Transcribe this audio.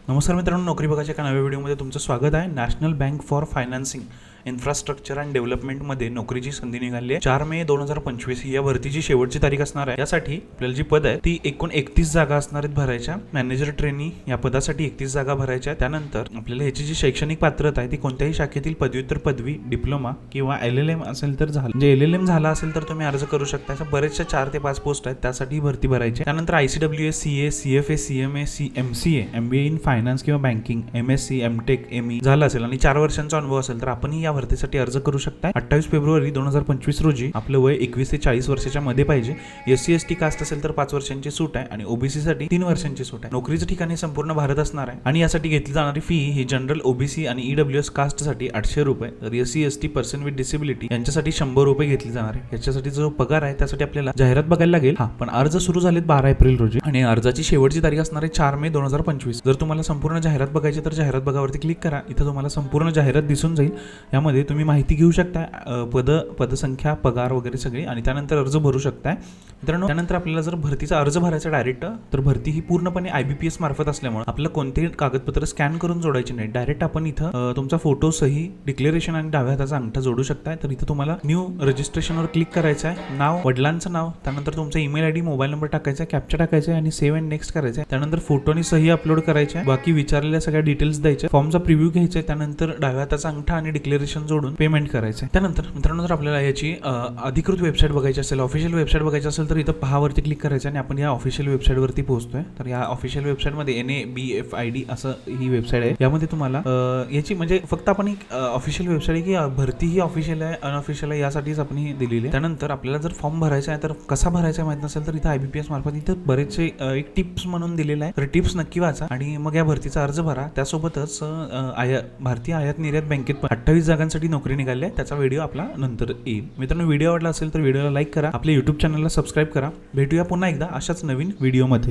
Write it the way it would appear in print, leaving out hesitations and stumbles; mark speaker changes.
Speaker 1: नमस्कार मित्रांनो, नोकरी बघाच्या एका नव्या व्हिडिओमध्ये तुमचं स्वागत आहे। National bank for financing infrastructure and डेव्हलपमेंटमध्ये नोकरीची संधी निघाली आहे। 4 मे 2025 ही या भरतीची शेवटची तारीख असणार आहे। यासाठी आपल्याला जी पद आहे ती एकूण 31 जागा असणार आहेत भरायच्या। मॅनेजर ट्रेनी या पदासाठी 31 जागा भरायच्या। त्यानंतर आपल्याला ह्याची जी शैक्षणिक पात्रता आहे ती कोणत्याही शाखेतील पदव्युत्तर पदवी, डिप्लोमा किंवा LLM असेल तर झालं, म्हणजे LLM झाला असेल तर तुम्ही अर्ज करू शकता। अशा बरेचशा 4 ते 5 पोस्ट आहेत, त्यासाठी भरती भरायची। त्यानंतर ICWS, CA, CFA, CMA, MCA, MBA in finance किंवा बँकिंग, MSc, MTech, ME झाला असेल आणि 4 वर्षांचा अनुभव असेल तर आपण या भरतीसाठी अर्ज करू शकता। 28 फेब्रुवारी 2025 रोजी आपलं वय 21 ते 40 वर्षाच्या मध्ये पाहिजे। SC ST कास्ट असेल तर 5 वर्षांची सूट आहे आणि OBC साठी 3 वर्षांची सूट आहे। नोकरीचं ठिकाणी संपूर्ण भारत असणार आहे आणि यासाठी घेतली जाणारी फी ही जनरल, OBC आणि EWS कास्ट साठी 800 रुपये, तर SC ST person with disability यांच्यासाठी 100 रुपये घेतली जाणार आहे। याच्यासाठी जो पगार आहे त्यासाठी आपल्याला जाहिरात बघायला लागेल। पण अर्ज सुरू झालेत 12 एप्रिल रोजी आणि अर्जाची शेवटची तारीख असणार आहे 4 मे 2025। जर तुम्हाला संपूर्ण जाहिरात बघायची तर जाहिरात बघावरती क्लिक करा। इथं तुम्हाला संपूर्ण जाहिरात दिसून जाईल। यामध्ये तुम्ही माहिती घेऊ शकता, पदसंख्या, पगार वगैरे सगळी, आणि त्यानंतर अर्ज भरू शकता मित्रांनो। त्यानंतर आपल्याला जर भरतीचा अर्ज भरायचा डायरेक्ट, तर भरती ही पूर्णपणे IBPS मार्फत असल्यामुळे आपलं कोणतेही कागदपत्र स्कॅन करून जोडायचे नाही। डायरेक्ट आपण इथं तुमचा फोटो, सही, डिक्लेरेशन आणि डाव्या हाताचा अंगठा जोडू शकता। तर इथं तुम्हाला न्यू रजिस्ट्रेशनवर क्लिक करायचं आहे। नाव, वडिलांचं नाव, त्यानंतर तुमचा ईमेल ID, मोबाईल नंबर टाकायचा आहे, कॅप्चा टाकायचा आहे आणि सेव्ह अँड नेक्स्ट करायचं आहे। त्यानंतर फोटो आणि सही अपलोड करायचे आहे। बाकी विचारलेल्या सगळ्या डिटेल्स द्यायचे, फॉर्मचा प्रिव्ह्यू घ्यायचा आहे, त्यानंतर डाव्या हाताचा अंगठा आणि डिक्लेरेशन जोडून पेमेंट करायचं आहे। त्यानंतर मित्रांनो, जर आपल्याला याची अधिकृत वेबसाईट बघायची असेल, ऑफिशियल वेबसाईट बघायची असेल तर इथं पहावरती क्लिक करायचं आणि आपण या ऑफिशियल वेबसाईटवरती पोहोचतोय। तर या ऑफिशियल वेबसाईटमध्ये NABFID असं ही वेबसाईट आहे। यामध्ये तुम्हाला याची म्हणजे फक्त आपण एक ऑफिशियल वेबसाईट आहे की भरती ही ऑफिशियल आहे, अनऑफिशियल आहे यासाठीच आपण ही दिलेली आहे। त्यानंतर आपल्याला जर फॉर्म भरायचा आहे तर कसा भरायचा माहित नसेल तर इथं IBPS मार्फत इथं बरेचसे एक टिप्स म्हणून दिलेलं आहे, तर टिप्स नक्की वाचा आणि मग या भरतीचा अर्ज भरा। त्यासोबतच भारतीय आयात निर्यात बँकेत 28 जागांसाठी नोकरी निघाली आहे, त्याचा व्हिडिओ आपला नंतर येईल। मित्रांनो, व्हिडिओ आवडला असेल तर व्हिडिओला लाईक करा, आपल्या YouTube चॅनलला सबस्क्राईब करा। भेटूया पुन्हा एकदा अशाच नवीन व्हिडिओमध्ये।